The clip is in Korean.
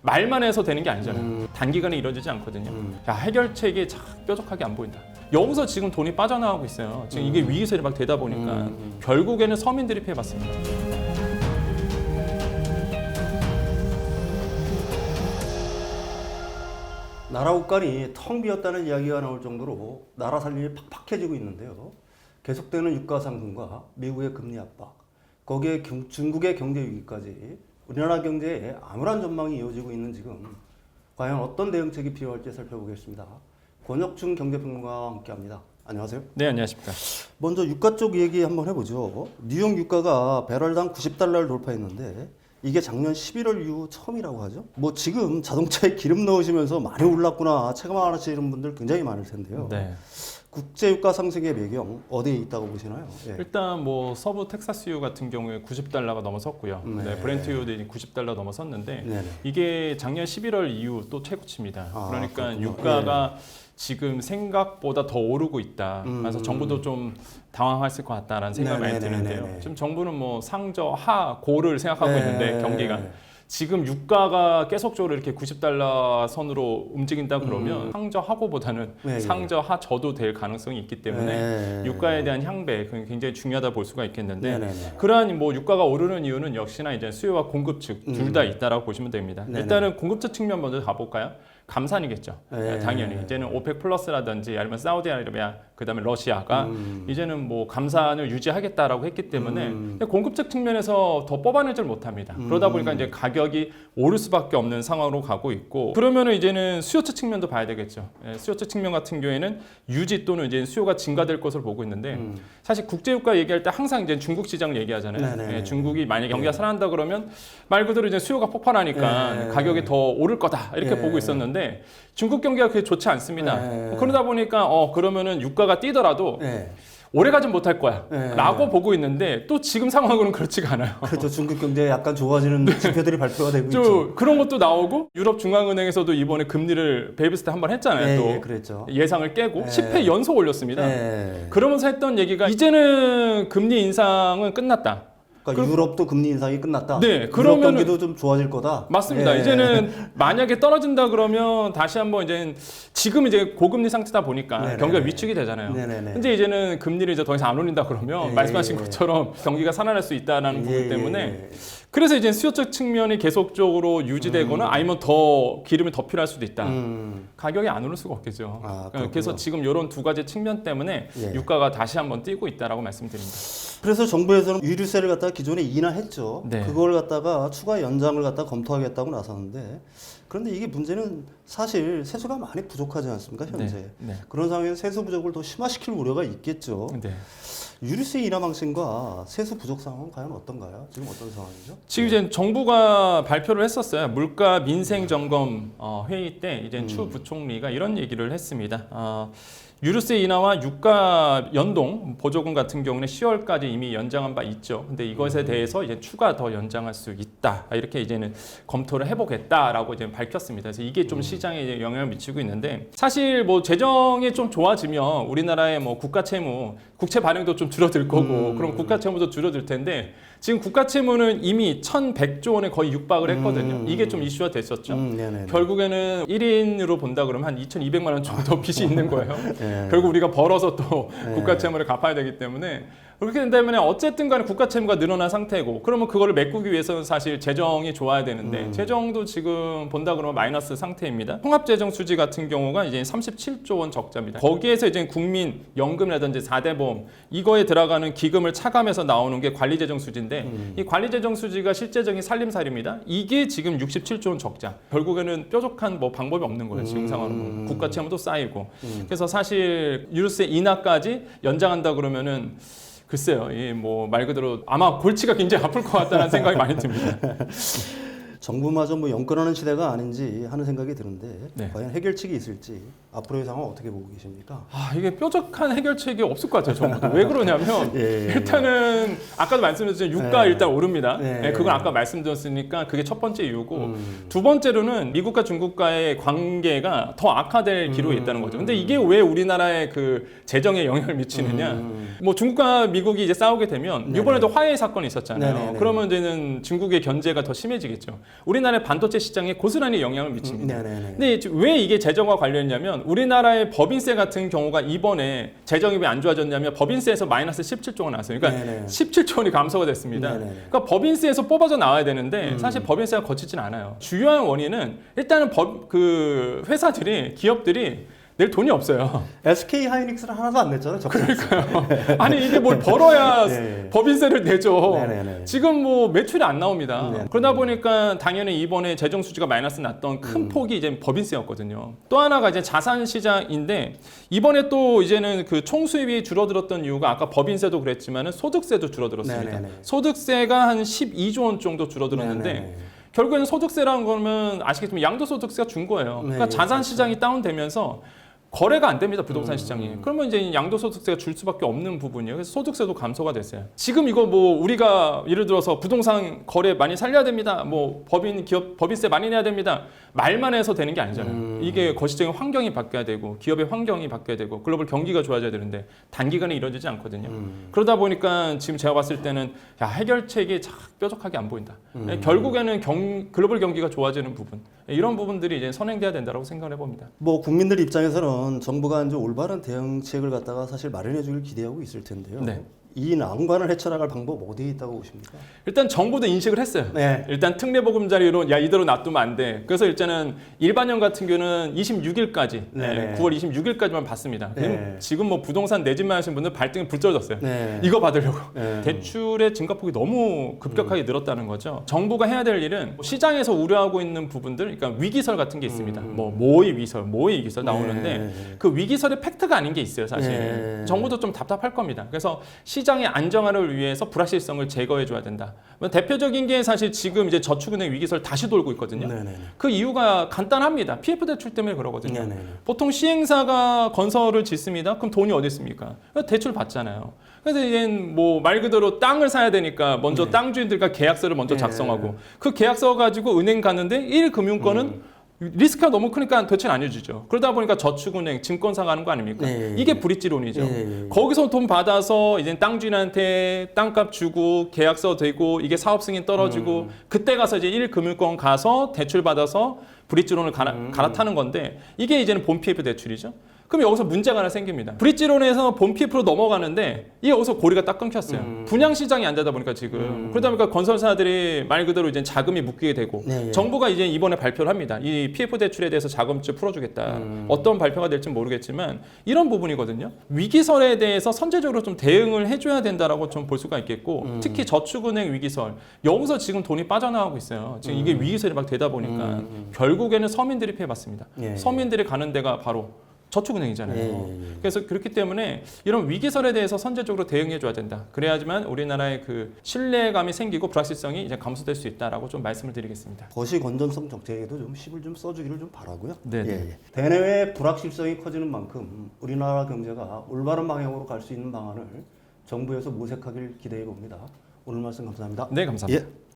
말만 해서 되는 게 아니잖아요. 단기간에 이루어지지 않거든요. 야, 해결책이 뾰족하게 안 보인다. 여기서 지금 돈이 빠져나가고 있어요. 지금 이게 위기설이 막 되다 보니까 결국에는 서민들이 피해봤습니다. 나라 국간이 텅 비었다는 이야기가 나올 정도로 나라 살림이 팍팍해지고 있는데요. 계속되는 유가 상승과 미국의 금리 압박, 거기에 중국의 경제 위기까지 우리나라 경제에 암울한 전망이 이어지고 있는 지금 과연 어떤 대응책이 필요할지 살펴보겠습니다. 권혁중 경제평론가와 함께합니다. 안녕하세요. 네, 안녕하십니까. 먼저 유가 쪽 얘기 한번 해보죠. 뉴욕 유가가 배럴당 90달러를 돌파했는데 이게 작년 11월 이후 처음이라고 하죠. 뭐 지금 자동차에 기름 넣으시면서 많이 올랐구나 체감하시는 분들 굉장히 많을 텐데요. 네. 국제 유가 상승의 배경 어디에 있다고 보시나요? 예. 일단 뭐 서부 텍사스유 같은 경우에 90달러가 넘어섰고요. 네, 브렌트유도 90달러 넘어섰는데 네네. 이게 작년 11월 이후 또 최고치입니다. 아, 그러니까 그렇군요. 유가가 지금 생각보다 더 오르고 있다. 그래서 정부도 좀 당황했을 것 같다라는 생각이 많이 드는데요. 지금 정부는 뭐 상저, 하, 고를 생각하고 있는데 경기가 지금 유가가 계속적으로 이렇게 90달러 선으로 움직인다 그러면 상저 하고보다는 상저 하 저도 될 가능성이 있기 때문에 유가에 대한 향배 그건 굉장히 중요하다 볼 수가 있겠는데 그러한 뭐 유가가 오르는 이유는 역시나 이제 수요와 공급 측 둘 다 있다라고 보시면 됩니다. 일단은 공급처 측면 먼저 가볼까요? 감산이겠죠. 당연히 이제는 오펙 플러스라든지 아니면 사우디아라비아 그다음에 러시아가 이제는 뭐 감산을 유지하겠다라고 했기 때문에 공급적 측면에서 더 뽑아내질 못합니다. 그러다 보니까 이제 가격이 오를 수밖에 없는 상황으로 가고 있고 그러면은 이제는 수요처 측면도 봐야 되겠죠. 수요처 측면 같은 경우에는 유지 또는 이제 수요가 증가될 것으로 보고 있는데 사실 국제유가 얘기할 때 항상 이제 중국 시장을 얘기하잖아요. 중국이 만약에 경기가 살아난다 그러면 말 그대로 이제 수요가 폭발하니까 가격이 더 오를 거다 이렇게 보고 있었는데 중국 경기가 그렇게 좋지 않습니다. 그러다 보니까 그러면은 유가가 뛰더라도 오래 가진 못할 거야 라고 보고 있는데 또 지금 상황으로는 그렇지가 않아요. 그렇죠. 중국 경제 약간 좋아지는 지표들이 발표가 되고 있죠. 그런 것도 나오고 유럽 중앙은행에서도 이번에 금리를 베이비스 때 한 번 했잖아요. 또 그랬죠. 예상을 깨고 10회 연속 올렸습니다. 그러면서 했던 얘기가 이제는 금리 인상은 끝났다. 그러니까 유럽도 금리 인상이 끝났다. 네, 유럽 그러면은 경기도 좀 좋아질 거다. 맞습니다. 이제는 만약에 떨어진다 그러면 다시 한번 이제 지금 이제 고금리 상태다 보니까 경기가 위축이 되잖아요. 근데 이제는 금리를 이제 더 이상 안 올린다 그러면 말씀하신 것처럼 경기가 살아날 수 있다는 부분 때문에 그래서 이제 수요적 측면이 계속적으로 유지되거나 아니면 더 기름이 더 필요할 수도 있다. 가격이 안 오를 수가 없겠죠. 그래서 지금 이런 두 가지 측면 때문에 유가가 다시 한번 뛰고 있다라고 말씀드립니다. 그래서 정부에서는 유류세를 갖다가 기존에 인하했죠. 그걸 갖다가 추가 연장을 갖다가 검토하겠다고 나섰는데 그런데 이게 문제는 사실 세수가 많이 부족하지 않습니까 현재. 그런 상황에서 세수 부족을 더 심화시킬 우려가 있겠죠. 유류세 인하 방침과 세수 부족 상황은 과연 어떤가요? 지금 어떤 상황이죠? 지금 이제 정부가 발표를 했었어요. 물가 민생 점검 회의 때 이제 추 부총리가 이런 얘기를 했습니다. 유류세 인하와 유가 연동 보조금 같은 경우는 10월까지 이미 연장한 바 있죠. 근데 이것에 대해서 이제 추가 더 연장할 수 있다. 이렇게 이제는 검토를 해보겠다라고 이제 밝혔습니다. 그래서 이게 좀 시장에 이제 영향을 미치고 있는데 사실 뭐 재정이 좀 좋아지면 우리나라의 뭐 국가 채무, 국채 발행도 좀 줄어들 거고 그럼 국가 채무도 줄어들 텐데 지금 국가 채무는 이미 1,100조 원에 거의 육박을 했거든요. 이게 좀 이슈가 됐었죠. 결국에는 1인으로 본다 그러면 한 2,200만 원 정도 빚이 있는 거예요. 결국 우리가 벌어서 또 국가 채무를 갚아야 되기 때문에 그렇게 된다면 어쨌든 간에 국가 채무가 늘어난 상태고 그러면 그거를 메꾸기 위해서는 사실 재정이 좋아야 되는데 재정도 지금 본다 그러면 마이너스 상태입니다. 통합재정 수지 같은 경우가 이제 37조 원 적자입니다. 거기에서 이제 국민 연금이라든지 4대 보험 이거에 들어가는 기금을 차감해서 나오는 게 관리재정 수지인데 이 관리재정 수지가 실제적인 살림살이입니다. 이게 지금 67조 원 적자. 결국에는 뾰족한 뭐 방법이 없는 거예요. 지금 상황으로 국가 채무도 쌓이고 그래서 사실 유류세 인하까지 연장한다 그러면은 글쎄요, 뭐 말 그대로 아마 골치가 굉장히 아플 것 같다는 생각이 많이 듭니다. 정부마저 뭐 영권하는 시대가 아닌지 하는 생각이 드는데 과연 해결책이 있을지 앞으로의 상황 어떻게 보고 계십니까? 이게 뾰족한 해결책이 없을 것 같아요. 정부도. 왜 그러냐면 일단은 아까도 말씀드렸지만 유가 일단 오릅니다. 그건 아까 말씀드렸으니까 그게 첫 번째 이유고 두 번째로는 미국과 중국과의 관계가 더 악화될 기로에 있다는 거죠. 근데 이게 왜 우리나라의 그 재정에 영향을 미치느냐? 뭐 중국과 미국이 이제 싸우게 되면 이번에도 화해 사건이 있었잖아요. 그러면 이제는 중국의 견제가 더 심해지겠죠. 우리나라의 반도체 시장에 고스란히 영향을 미칩니다. 네네네. 근데 왜 이게 재정과 관련이냐면 우리나라의 법인세 같은 경우가 이번에 재정이 왜 안 좋아졌냐면 법인세에서 마이너스 17조 원 나왔어요. 그러니까 네네. 17조 원이 감소가 됐습니다. 네네네. 그러니까 법인세에서 뽑아져 나와야 되는데 사실 법인세가 거치진 않아요. 주요한 원인은 일단은 그 회사들이 기업들이 낼 돈이 없어요. SK 하이닉스는 하나도 안 냈잖아요. 그러니까요. 아니 이게 뭘 벌어야 네. 법인세를 내죠. 네네네. 지금 뭐 매출이 안 나옵니다. 네. 그러다 보니까 당연히 이번에 재정 수지가 마이너스 났던 큰 폭이 이제 법인세였거든요. 또 하나가 이제 자산 시장인데 이번에 또 이제는 그 총수입이 줄어들었던 이유가 아까 법인세도 그랬지만은 소득세도 줄어들었습니다. 네네네. 소득세가 한 12조 원 정도 줄어들었는데 네네네. 결국에는 소득세라는 거는 아시겠지만 양도소득세가 준 거예요. 그러니까 네, 자산 그렇죠. 시장이 다운되면서 거래가 안 됩니다. 부동산 시장이. 그러면 이제 양도소득세가 줄 수밖에 없는 부분이에요. 그래서 소득세도 감소가 됐어요. 지금 이거 뭐 우리가 예를 들어서 부동산 거래 많이 살려야 됩니다. 뭐 기업 법인세 많이 내야 됩니다. 말만 해서 되는 게 아니잖아요. 이게 거시적인 환경이 바뀌어야 되고 기업의 환경이 바뀌어야 되고 글로벌 경기가 좋아져야 되는데 단기간에 이루어지지 않거든요. 그러다 보니까 지금 제가 봤을 때는 야, 해결책이 참 뾰족하게 안 보인다. 결국에는 글로벌 경기가 좋아지는 부분 이런 부분들이 이제 선행돼야 된다고 생각을 해봅니다. 뭐 국민들 입장에서는 정부가 이제 올바른 대응책을 갖다가 사실 마련해주길 기대하고 있을 텐데요. 네. 이 난관을 헤쳐나갈 방법 어디에 있다고 보십니까? 일단 정부도 인식을 했어요. 네. 일단 특례보금자리로 야 이대로 놔두면 안 돼. 그래서 일단은 일반형 같은 경우는 26일까지, 네네. 9월 26일까지만 받습니다. 네. 지금 뭐 부동산 내 집만 하시는 분들 발등에 불 떨어졌어요. 네. 이거 받으려고. 네. 대출의 증가폭이 너무 급격하게 늘었다는 거죠. 정부가 해야 될 일은 시장에서 우려하고 있는 부분들, 그러니까 위기설 같은 게 있습니다. 뭐 모의 위기설 나오는데 네. 그 위기설의 팩트가 아닌 게 있어요, 사실. 네. 정부도 좀 답답할 겁니다. 그래서 시장의 안정화를 위해서 불확실성을 제거해줘야 된다. 대표적인 게 사실 지금 이제 저축은행 위기설 다시 돌고 있거든요. 네네. 그 이유가 간단합니다. PF 대출 때문에 그러거든요. 네네. 보통 시행사가 건설을 짓습니다. 그럼 돈이 어디 있습니까? 대출 받잖아요. 그래서 이제 뭐 말 그대로 땅을 사야 되니까 먼저 땅 주인들과 계약서를 먼저 네. 작성하고 그 계약서 가지고 은행 갔는데 1금융권은 리스크가 너무 크니까 대출 안 해주죠. 그러다 보니까 저축은행, 증권사 가는 거 아닙니까? 네. 이게 브릿지론이죠. 네. 거기서 돈 받아서 이제 땅 주인한테 땅값 주고 계약서 되고 이게 사업 승인 떨어지고 그때 가서 이제 1금융권 가서 대출 받아서 브릿지론을 갈아타는 건데 이게 이제는 본 PF 대출이죠. 그럼 여기서 문제가 하나 생깁니다. 브릿지론에서 본 PF로 넘어가는데 이게 여기서 고리가 딱 끊겼어요. 분양 시장이 안 되다 보니까 지금 그러다 보니까 건설사들이 말 그대로 이제 자금이 묶이게 되고 네. 정부가 이제 이번에 발표를 합니다. 이 PF 대출에 대해서 자금줄 풀어주겠다. 어떤 발표가 될지 모르겠지만 이런 부분이거든요. 위기설에 대해서 선제적으로 좀 대응을 해줘야 된다라고 좀 볼 수가 있겠고 특히 저축은행 위기설 여기서 지금 돈이 빠져나가고 있어요. 지금 이게 위기설이 막 되다 보니까 결국에는 서민들이 피해봤습니다. 예. 서민들이 가는 데가 바로 저축은행이잖아요. 예. 그래서 그렇기 때문에 이런 위기설에 대해서 선제적으로 대응해줘야 된다. 그래야지만 우리나라의 그 신뢰감이 생기고 불확실성이 이제 감소될 수 있다라고 좀 말씀을 드리겠습니다. 거시 건전성 정책에도 좀 힘을 좀 써주기를 좀 바라고요. 네네. 예. 대내외 불확실성이 커지는 만큼 우리나라 경제가 올바른 방향으로 갈 수 있는 방안을 정부에서 모색하길 기대해 봅니다. 오늘 말씀 감사합니다. 네, 감사합니다. 예.